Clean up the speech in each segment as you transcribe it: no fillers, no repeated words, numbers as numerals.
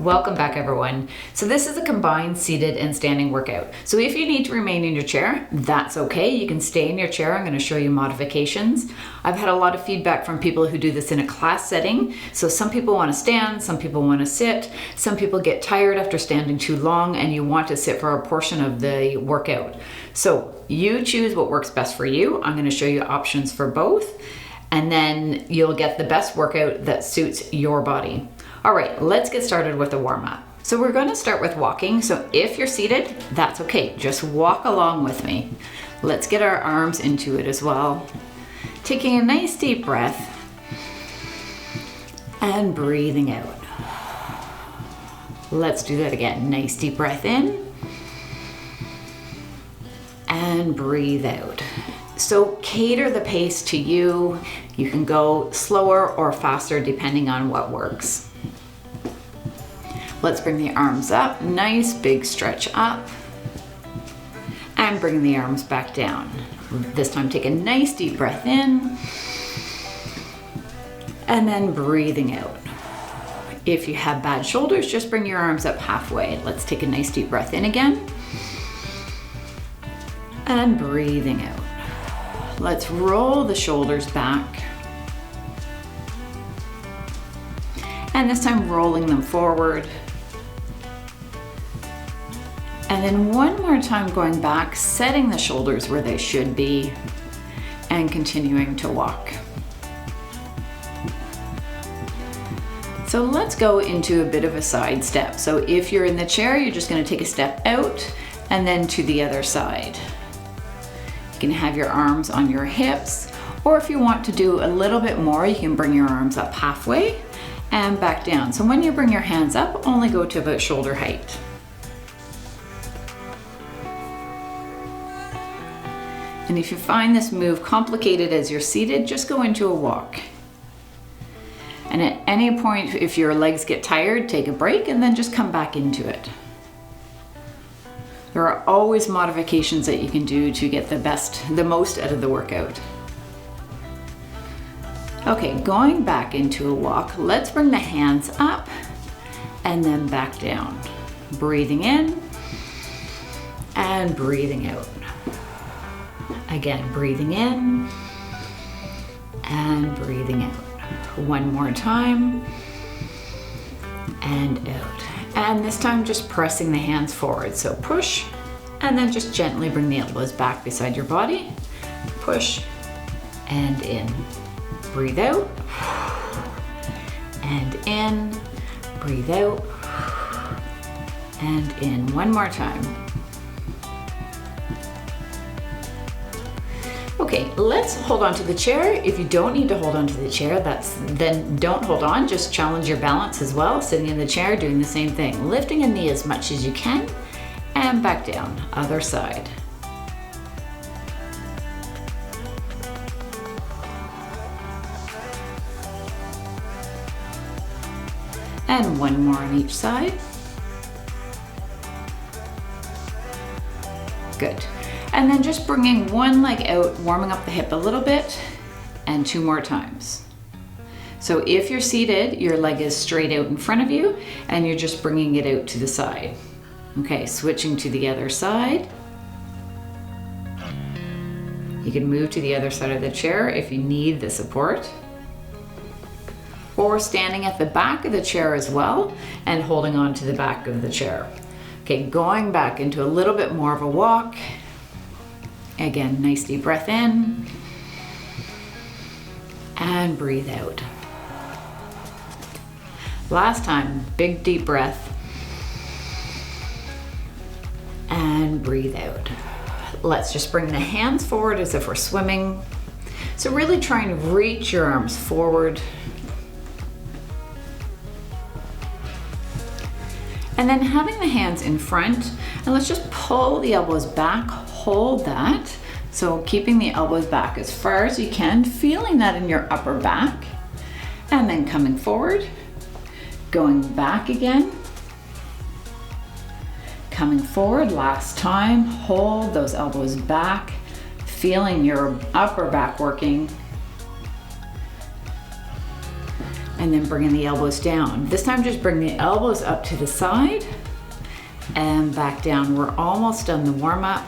Welcome back, everyone. So this is a combined seated and standing workout. So if you need to remain in your chair, that's okay. You can stay in your chair. I'm going to show you modifications. I've had a lot of feedback from people who do this in a class setting. So some people want to stand, some people want to sit, some people get tired after standing too long and you want to sit for a portion of the workout. So you choose what works best for you. I'm going to show you options for both, and then you'll get the best workout that suits your body. All right, let's get started with the warm-up. So we're going to start with walking. So if you're seated, that's okay. Just walk along with me. Let's get our arms into it as well. Taking a nice deep breath and breathing out. Let's do that again. Nice deep breath in and breathe out. So cater the pace to you. You can go slower or faster depending on what works. Let's bring the arms up, nice big stretch up, and bring the arms back down. This time take a nice deep breath in, and then breathing out. If you have bad shoulders, just bring your arms up halfway. Let's take a nice deep breath in again, and breathing out. Let's roll the shoulders back, and this time rolling them forward. And then one more time going back, setting the shoulders where they should be, and continuing to walk. So let's go into a bit of a side step. So if you're in the chair, you're just going to take a step out and then to the other side. You can have your arms on your hips, or if you want to do a little bit more, you can bring your arms up halfway and back down. So when you bring your hands up, only go to about shoulder height. And if you find this move complicated as you're seated, just go into a walk. And at any point, if your legs get tired, take a break and then just come back into it. There are always modifications that you can do to get the most out of the workout. Okay, going back into a walk, let's bring the hands up and then back down. Breathing in and breathing out. Again, breathing in and breathing out. One more time and out. And this time just pressing the hands forward. So push and then just gently bring the elbows back beside your body. Push and in. Breathe out and in. Breathe out and in. One more time. Okay, let's hold on to the chair. If you don't need to hold on to the chair, then don't hold on. Just challenge your balance as well. Sitting in the chair, doing the same thing. Lifting a knee as much as you can and back down. Other side. And one more on each side. Good. And then just bringing one leg out, warming up the hip a little bit, and two more times. So if you're seated, your leg is straight out in front of you, and you're just bringing it out to the side. Okay, switching to the other side. You can move to the other side of the chair if you need the support. Or standing at the back of the chair as well, and holding on to the back of the chair. Okay, going back into a little bit more of a walk. Again, nice deep breath in and breathe out. Last time, big deep breath and breathe out. Let's just bring the hands forward as if we're swimming. So really try and reach your arms forward. And then having the hands in front, and let's just pull the elbows back, hold that. So keeping the elbows back as far as you can, feeling that in your upper back, and then coming forward, going back again, coming forward, last time, hold those elbows back, feeling your upper back working, And then bringing the elbows down. This time just bring the elbows up to the side and back down. We're almost done the warm up.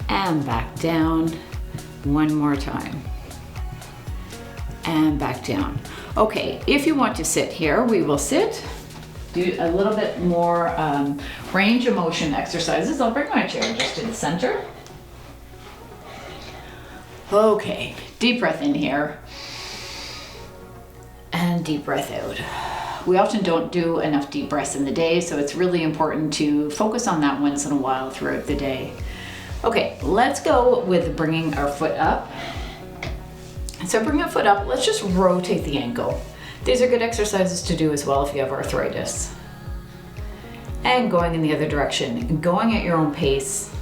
And back down. One more time. And back down. Okay, if you want to sit here, we will sit. Do a little bit more range of motion exercises. I'll bring my chair just to the center. Okay, deep breath in here. And deep breath out. We often don't do enough deep breaths in the day, so it's really important to focus on that once in a while throughout the day. Okay, let's go with bringing our foot up. So bring our foot up, let's just rotate the ankle. These are good exercises to do as well if you have arthritis. And going in the other direction, going at your own pace.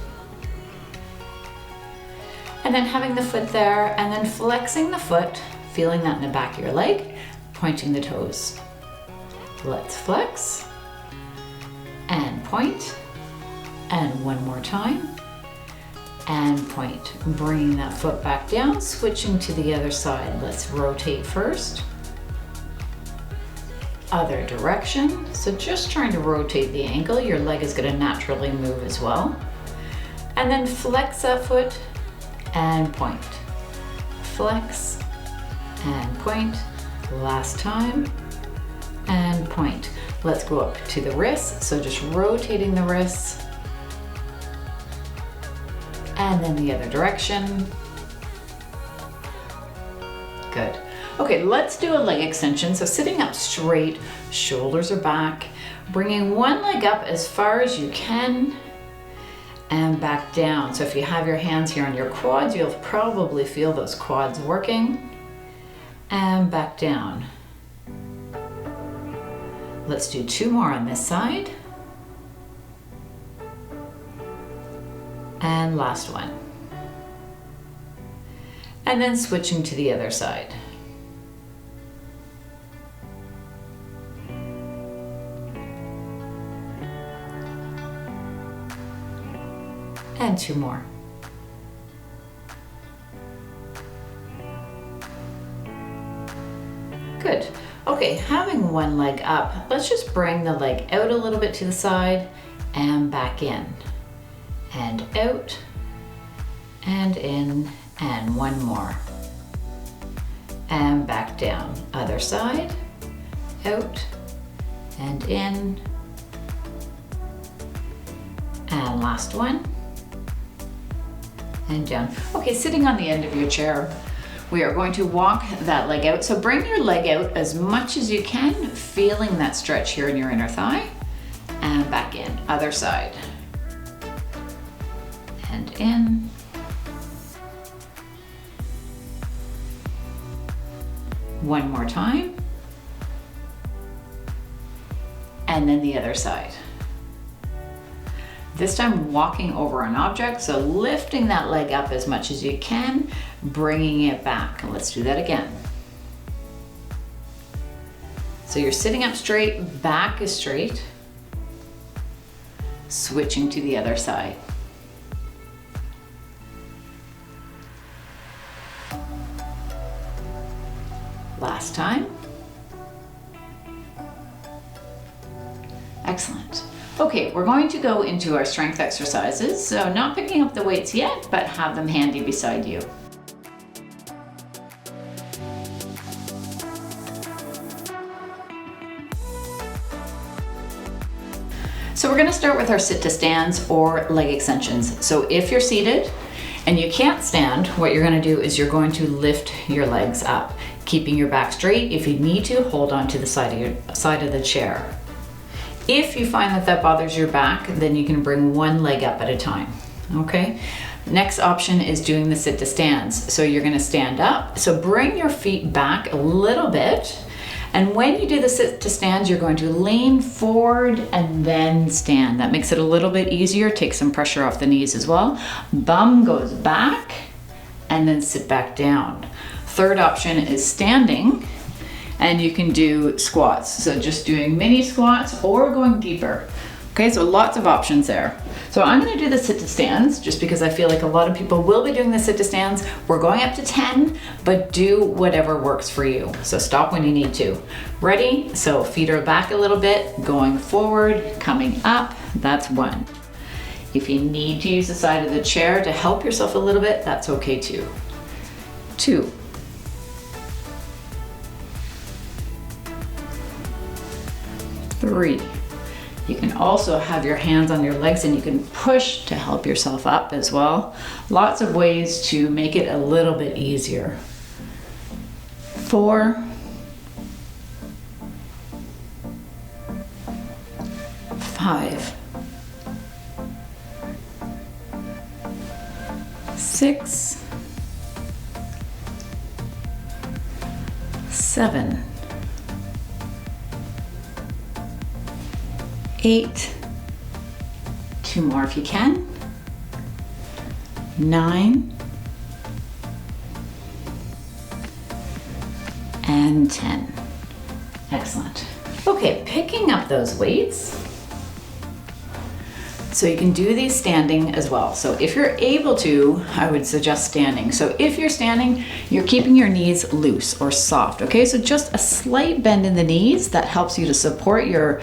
And then having the foot there, and then flexing the foot, feeling that in the back of your leg, pointing the toes. Let's flex, and point, and one more time, and point. Bringing that foot back down, switching to the other side. Let's rotate first. Other direction. So just trying to rotate the ankle. Your leg is going to naturally move as well. And then flex that foot and point. Flex and point. Last time and point. Let's go up to the wrists. So just rotating the wrists. And then the other direction. Good. Okay, let's do a leg extension. So sitting up straight, shoulders are back, bringing one leg up as far as you can and back down. So if you have your hands here on your quads, you'll probably feel those quads working. And back down. Let's do two more on this side. And last one. And then switching to the other side. And two more. Good. Okay, having one leg up, let's just bring the leg out a little bit to the side and back in. And out, and in, and one more. And back down. Other side, out, and in. And last one. And down. Okay, sitting on the end of your chair, we are going to walk that leg out. So bring your leg out as much as you can, feeling that stretch here in your inner thigh. And back in. Other side. And in. One more time. And then the other side. This time walking over an object, so lifting that leg up as much as you can, bringing it back. And let's do that again. So you're sitting up straight, back is straight, switching to the other side. Last time. Excellent. Okay, we're going to go into our strength exercises. So not picking up the weights yet, but have them handy beside you. So we're going to start with our sit to stands or leg extensions. So if you're seated and you can't stand, what you're going to do is you're going to lift your legs up, keeping your back straight. If you need to, hold on to the side of the chair. If you find that bothers your back, then you can bring one leg up at a time, okay? Next option is doing the sit to stands. So you're gonna stand up. So bring your feet back a little bit. And when you do the sit to stands, you're going to lean forward and then stand. That makes it a little bit easier, take some pressure off the knees as well. Bum goes back and then sit back down. Third option is standing. And you can do squats. So just doing mini squats or going deeper. Okay, so lots of options there. So I'm gonna do the sit to stands just because I feel like a lot of people will be doing the sit to stands. We're going up to 10, but do whatever works for you. So stop when you need to. Ready? So feet are back a little bit, going forward, coming up, that's 1. If you need to use the side of the chair to help yourself a little bit, that's okay too. 2. 3. You can also have your hands on your legs and you can push to help yourself up as well. Lots of ways to make it a little bit easier. 4. 5. 6. 7. 8, 2 more if you can, 9, and 10. Excellent. Okay, picking up those weights. So you can do these standing as well. So if you're able to, I would suggest standing. So if you're standing, you're keeping your knees loose or soft, okay? So just a slight bend in the knees that helps you to support your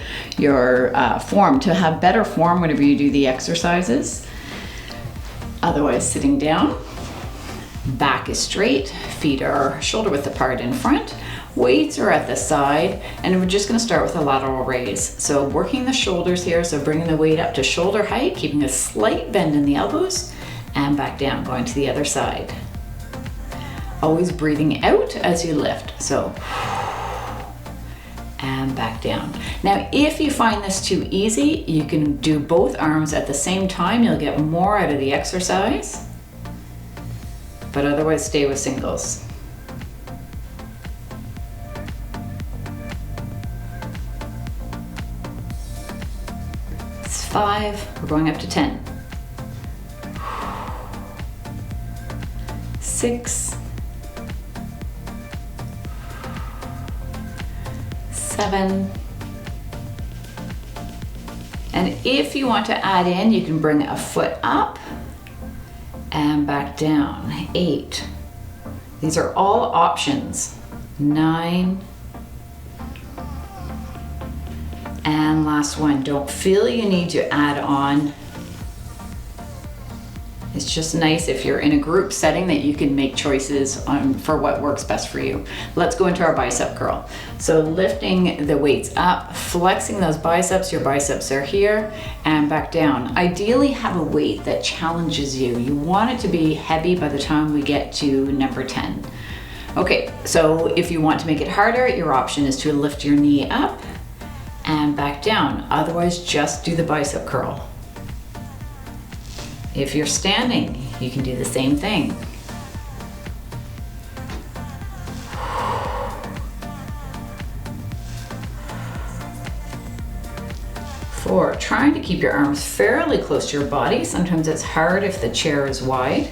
form, to have better form whenever you do the exercises. Otherwise, sitting down, back is straight, feet are shoulder width apart in front, weights are at the side, and we're just gonna start with a lateral raise. So working the shoulders here, so bringing the weight up to shoulder height, keeping a slight bend in the elbows, and back down, going to the other side. Always breathing out as you lift, so, and back down. Now, if you find this too easy, you can do both arms at the same time, you'll get more out of the exercise, but otherwise stay with singles. 5, we're going up to 10. 6, 7, and if you want to add in, you can bring a foot up and back down. 8. These are all options. 9, and last one. Don't feel you need to add on. It's just nice if you're in a group setting that you can make choices for what works best for you. Let's go into our bicep curl. So lifting the weights up, flexing those biceps, your biceps are here, and back down. Ideally have a weight that challenges you. You want it to be heavy by the time we get to number 10. Okay, so if you want to make it harder, your option is to lift your knee up and back down. Otherwise, just do the bicep curl. If you're standing, you can do the same thing. 4, trying to keep your arms fairly close to your body. Sometimes it's hard if the chair is wide.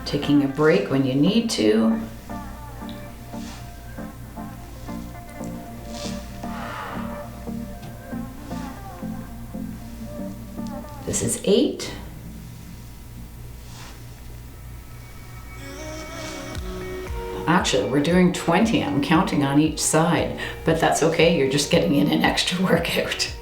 Taking a break when you need to. This is 8. Actually, we're doing 20. I'm counting on each side, but that's okay. You're just getting in an extra workout.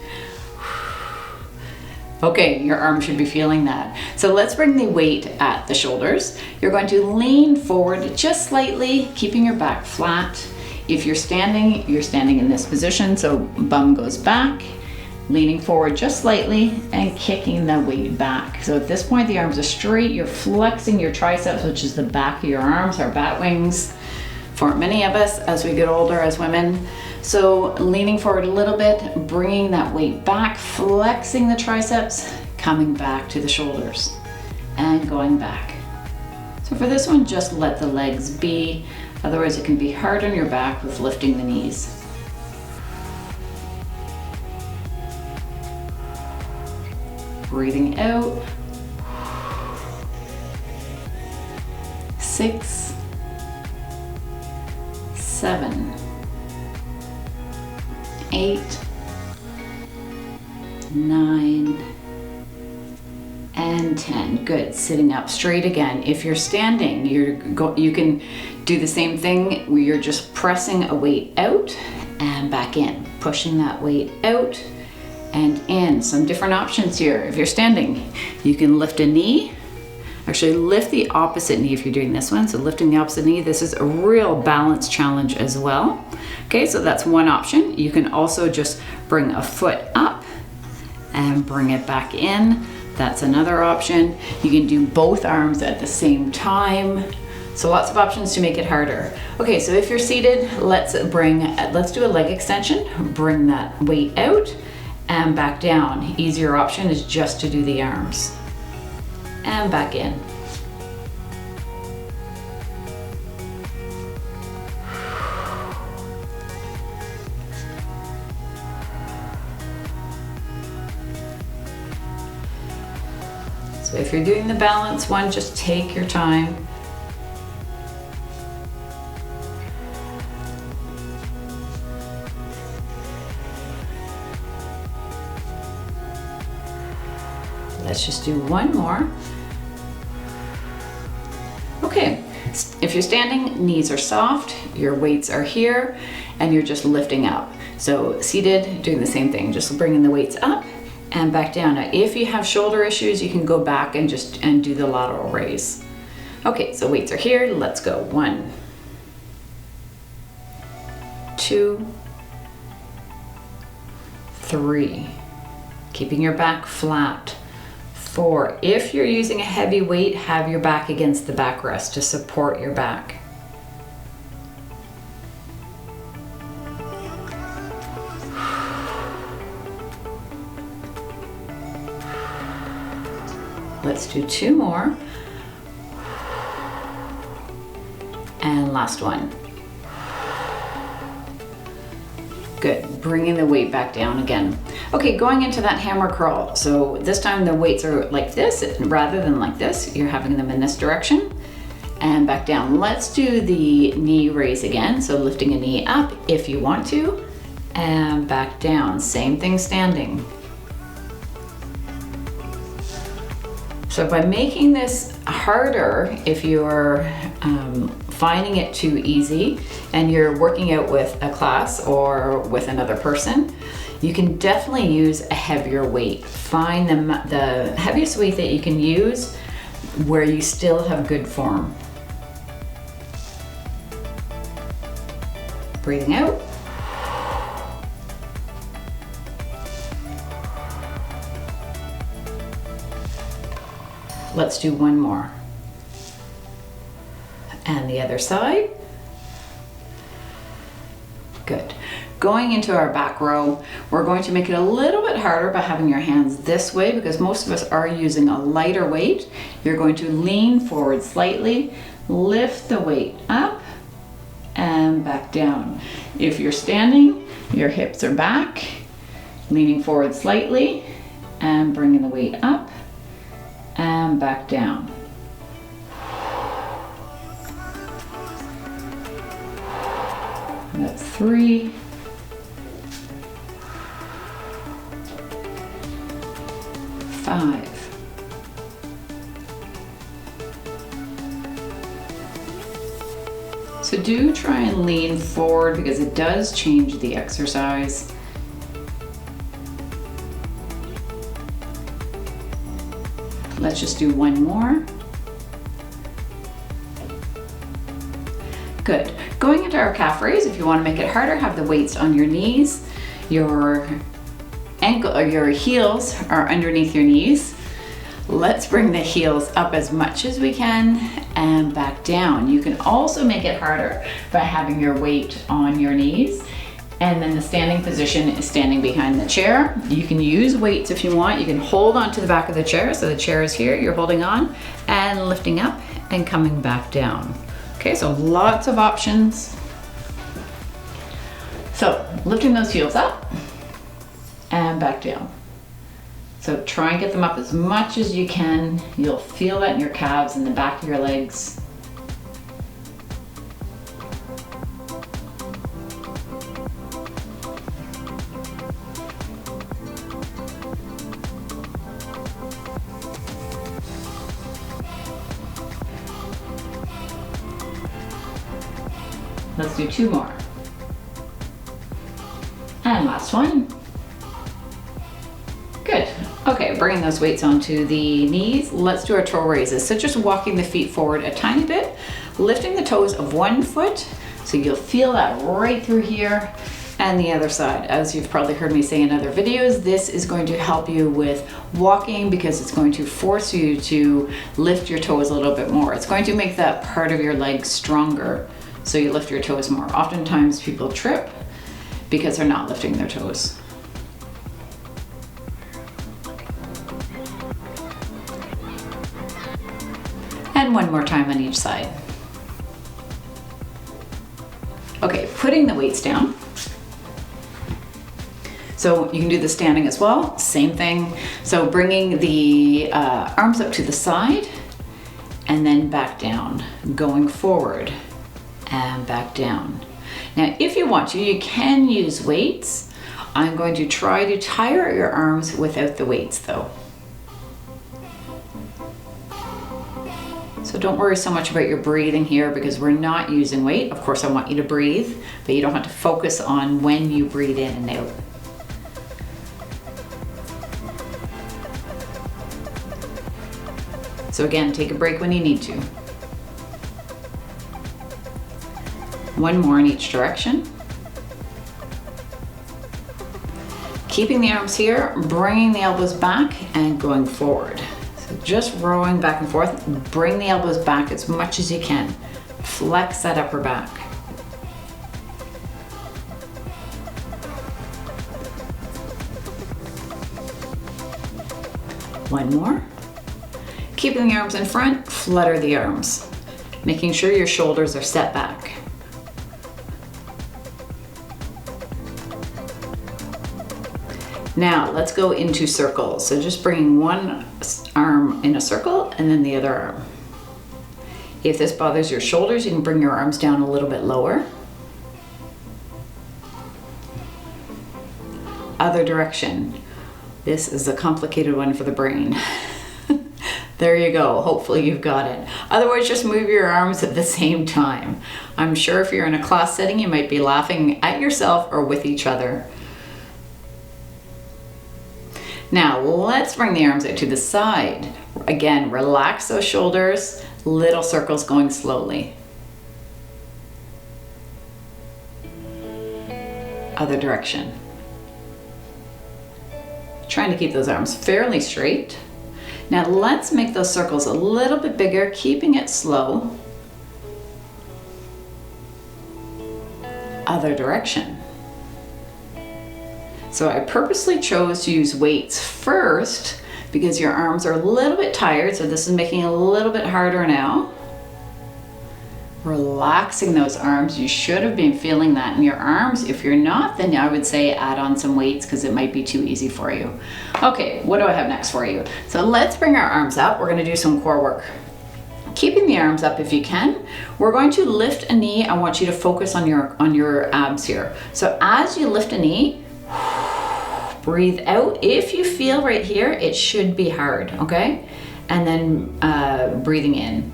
Okay, your arm should be feeling that. So let's bring the weight at the shoulders. You're going to lean forward just slightly, keeping your back flat. If you're standing in this position, so bum goes back, leaning forward just slightly and kicking the weight back. So at this point, the arms are straight. You're flexing your triceps, which is the back of your arms, our bat wings, for many of us as we get older as women. So leaning forward a little bit, bringing that weight back, flexing the triceps, coming back to the shoulders and going back. So for this one, just let the legs be. Otherwise, it can be hard on your back with lifting the knees. Breathing out. 6, 7, 8, 9, and 10. Good. Sitting up straight again. If you're standing, you can do the same thing where you're just pressing a weight out and back in, pushing that weight out and in. Some different options here. If you're standing, you can lift a knee. Actually, lift the opposite knee if you're doing this one. So lifting the opposite knee, this is a real balance challenge as well. Okay, so that's one option. You can also just bring a foot up and bring it back in. That's another option. You can do both arms at the same time. So lots of options to make it harder. Okay, so if you're seated, let's do a leg extension. Bring that weight out and back down. Easier option is just to do the arms. And back in. So if you're doing the balance one, just take your time. Let's just do one more. Okay, if you're standing, knees are soft, your weights are here, and you're just lifting up. So seated, doing the same thing, just bringing the weights up and back down. Now, if you have shoulder issues, you can go back and do the lateral raise. Okay, so weights are here, let's go. 1, 2, 3, keeping your back flat. 4, if you're using a heavy weight, have your back against the backrest to support your back. 2 more. And last one. Good, bringing the weight back down again. Okay, going into that hammer curl. So this time the weights are like this, rather than like this. You're having them in this direction and back down. Let's do the knee raise again. So lifting a knee up if you want to and back down. Same thing standing. So by making this harder, if you're finding it too easy and you're working out with a class or with another person, you can definitely use a heavier weight. Find the heaviest weight that you can use where you still have good form. Breathing out. Let's do one more. And the other side. Good. Going into our back row, we're going to make it a little bit harder by having your hands this way because most of us are using a lighter weight. You're going to lean forward slightly, lift the weight up and back down. If you're standing, your hips are back, leaning forward slightly and bringing the weight up and back down. That's 3. 5. 6. So do try and lean forward because it does change the exercise. Let's just do one more. Good. Going into our calf raise, if you want to make it harder, have the weights on your knees. Your ankle or your heels are underneath your knees. Let's bring the heels up as much as we can and back down. You can also make it harder by having your weight on your knees. And then the standing position is standing behind the chair. You can use weights if you want. You can hold onto the back of the chair. So the chair is here, you're holding on and lifting up and coming back down. Okay, so lots of options. So lifting those heels up and back down. So try and get them up as much as you can. You'll feel that in your calves and the back of your legs. Let's do 2 more. And last one. Good. Okay, bringing those weights onto the knees. Let's do our toe raises. So just walking the feet forward a tiny bit, lifting the toes of one foot. So you'll feel that right through here, and the other side. As you've probably heard me say in other videos, this is going to help you with walking because it's going to force you to lift your toes a little bit more. It's going to make that part of your leg stronger, so you lift your toes more. Oftentimes people trip because they're not lifting their toes. And one more time on each side. Okay, putting the weights down. So you can do the standing as well, same thing. So bringing the arms up to the side and then back down, going forward and back down. Now, if you want to, you can use weights. I'm going to try to tire your arms without the weights though. So don't worry so much about your breathing here because we're not using weight. Of course, I want you to breathe, but you don't have to focus on when you breathe in and out. So again, take a break when you need to. One more in each direction. Keeping the arms here, bringing the elbows back and going forward. So just rowing back and forth, bring the elbows back as much as you can. Flex that upper back. One more. Keeping the arms in front, flutter the arms, making sure your shoulders are set back. Now let's go into circles. So just bringing one arm in a circle and then the other arm. If this bothers your shoulders, you can bring your arms down a little bit lower. Other direction. This is a complicated one for the brain. There you go. Hopefully you've got it. Otherwise, just move your arms at the same time. I'm sure if you're in a class setting, you might be laughing at yourself or with each other. Now, let's bring the arms out to the side. Again, relax those shoulders, little circles going slowly. Other direction. Trying to keep those arms fairly straight. Now let's make those circles a little bit bigger, keeping it slow. Other direction. So I purposely chose to use weights first because your arms are a little bit tired, so this is making it a little bit harder now. Relaxing those arms. You should have been feeling that in your arms. If you're not, then I would say add on some weights because it might be too easy for you. Okay, what do I have next for you? So let's bring our arms up. We're going to do some core work. Keeping the arms up if you can. We're going to lift a knee. I want you to focus on your abs here. So as you lift a knee, breathe out. If you feel right here, it should be hard, okay? And then breathing in.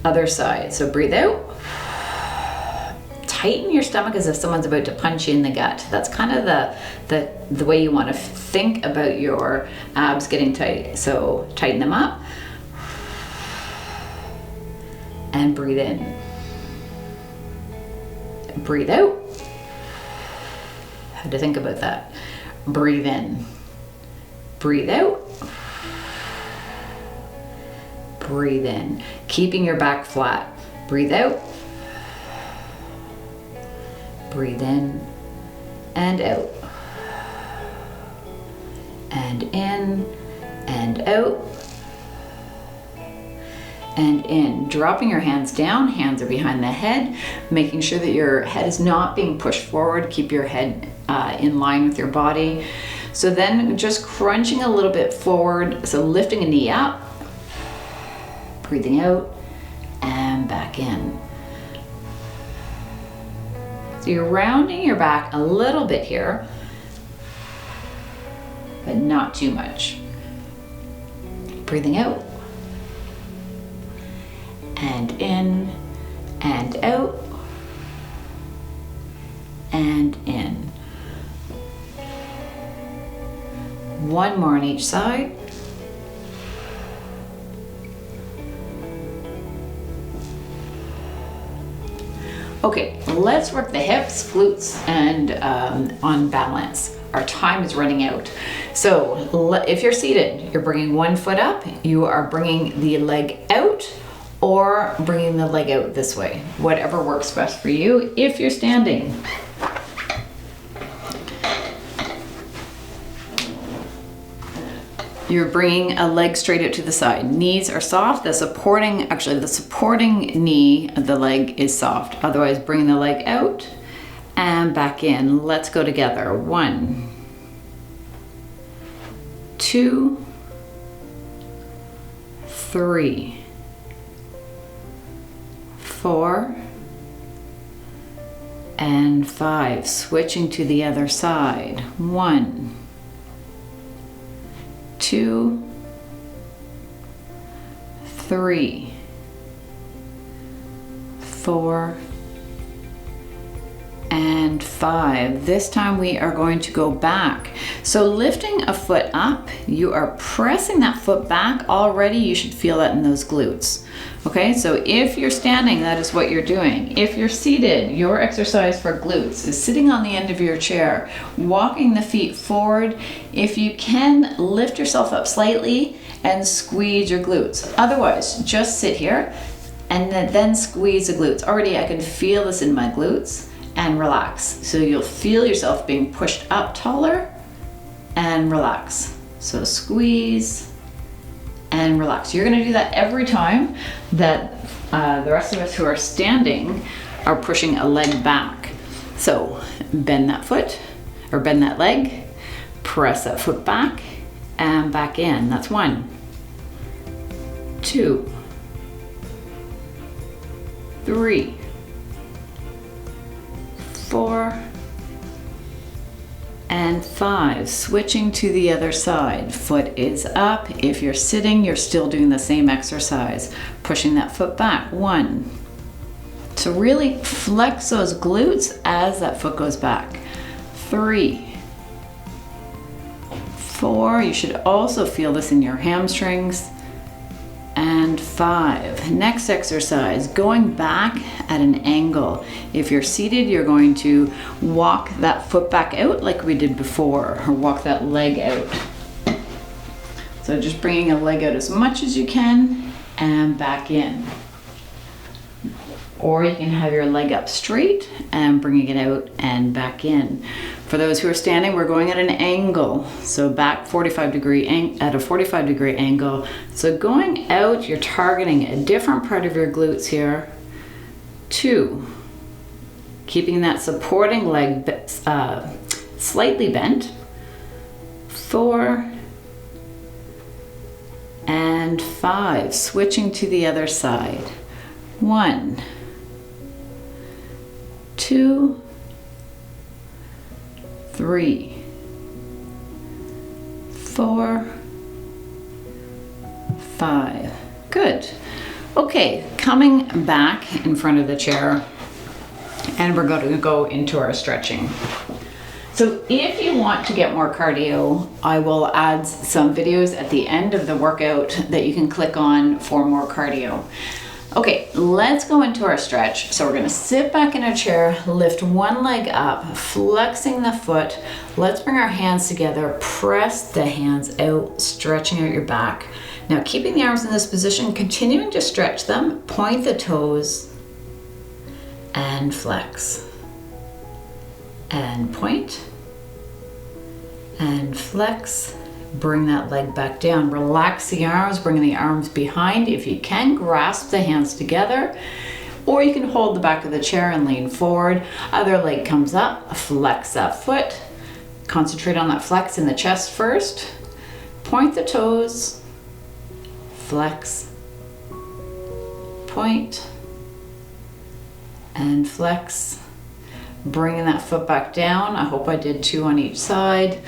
Other side. So breathe out. Tighten your stomach as if someone's about to punch you in the gut. That's kind of the way you want to think about your abs getting tight. So tighten them up. And breathe in. Breathe out. Had to think about that. Breathe in. Breathe out. Breathe in. Keeping your back flat. Breathe out. Breathe in and out. And in and out. And in. Dropping your hands down. Hands are behind the head. Making sure that your head is not being pushed forward. Keep your head in line with your body. So then just crunching a little bit forward. So lifting a knee up. Breathing out and back in. So you're rounding your back a little bit here, but not too much. Breathing out and in and out. and in. One more on each side. Okay, let's work the hips, glutes, and on balance. Our time is running out. So if you're seated, you're bringing one foot up, you are bringing the leg out, or bringing the leg out this way, whatever works best for you. If you're standing, you're bringing a leg straight out to the side. Knees are soft. The supporting knee of the leg is soft. Otherwise, bring the leg out and back in. Let's go together. 1, 2, 3, 4, and 5. Switching to the other side. 1, 2, 3, 4, and 5. This time we are going to go back. So lifting a foot up, you are pressing that foot back. Already you should feel that in those glutes. Okay, so if you're standing, that is what you're doing. If you're seated, your exercise for glutes is sitting on the end of your chair, walking the feet forward. If you can, lift yourself up slightly and squeeze your glutes. Otherwise, just sit here and then squeeze the glutes. Already I can feel this in my glutes, and relax. So you'll feel yourself being pushed up taller and relax. So squeeze and relax. You're gonna do that every time that the rest of us who are standing are pushing a leg back. So bend that foot, or bend that leg, press that foot back and back in. That's 1, 2, 3, 4, and 5. Switching to the other side. Foot is up. If you're sitting, you're still doing the same exercise. Pushing that foot back. 1. So really flex those glutes as that foot goes back. 3, 4. You should also feel this in your hamstrings. And 5. Next exercise, going back at an angle. If you're seated, you're going to walk that foot back out like we did before, or walk that leg out. So just bringing a leg out as much as you can and back in. Or you can have your leg up straight and bringing it out and back in. For those who are standing, we're going at an angle. So back at a 45 degree angle. So going out, you're targeting a different part of your glutes here. 2, keeping that supporting leg slightly bent. 4, and 5. Switching to the other side. 1, 2, 3, 4, 5. Good. Okay, coming back in front of the chair, and we're going to go into our stretching. So if you want to get more cardio, I will add some videos at the end of the workout that you can click on for more cardio. Okay, let's go into our stretch. So we're gonna sit back in a chair, lift one leg up, flexing the foot. Let's bring our hands together, press the hands out, stretching out your back. Now keeping the arms in this position, continuing to stretch them, point the toes and flex. And point and flex. Bring that leg back down. Relax the arms, bring the arms behind. If you can, grasp the hands together, or you can hold the back of the chair and lean forward. Other leg comes up, flex that foot. Concentrate on that flex in the chest first. Point the toes, flex, point, and flex. Bringing that foot back down. I hope I did 2 on each side.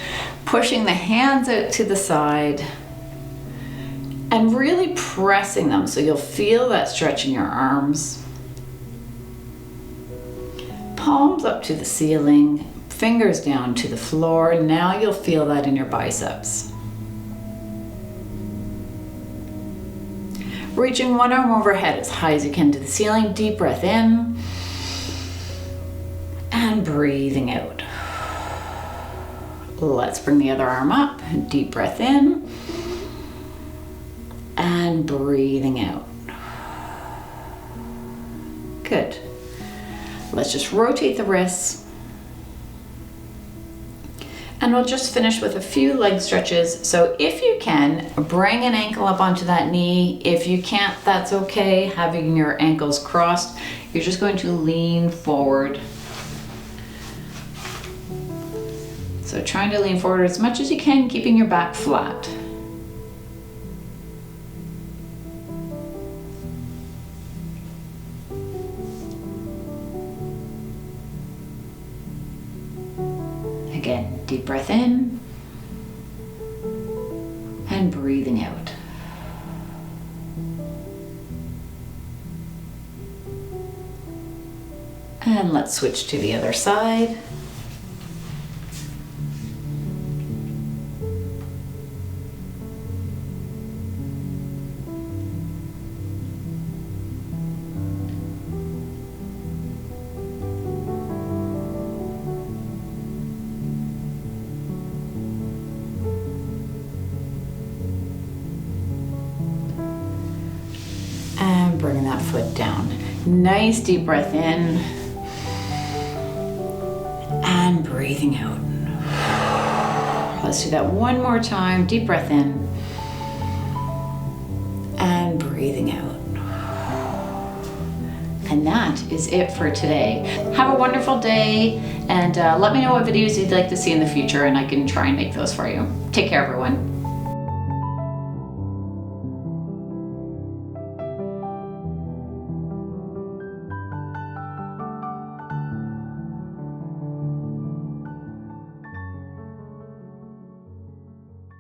Pushing the hands out to the side and really pressing them so you'll feel that stretch in your arms. palms up to the ceiling, fingers down to the floor. Now you'll feel that in your biceps. Reaching one arm overhead as high as you can to the ceiling. Deep breath in. And breathing out. Let's bring the other arm up. Deep breath in. And breathing out. Good. Let's just rotate the wrists. And we'll just finish with a few leg stretches. So if you can, bring an ankle up onto that knee. If you can't, that's okay. Having your ankles crossed, you're just going to lean forward. So trying to lean forward as much as you can, keeping your back flat. Again, deep breath in and breathing out. And let's switch to the other side. And bringing that foot down. Nice deep breath in and breathing out. Let's do that one more time. Deep breath in and breathing out. And that is it for today. Have a wonderful day, and let me know what videos you'd like to see in the future, and I can try and make those for you. Take care, everyone.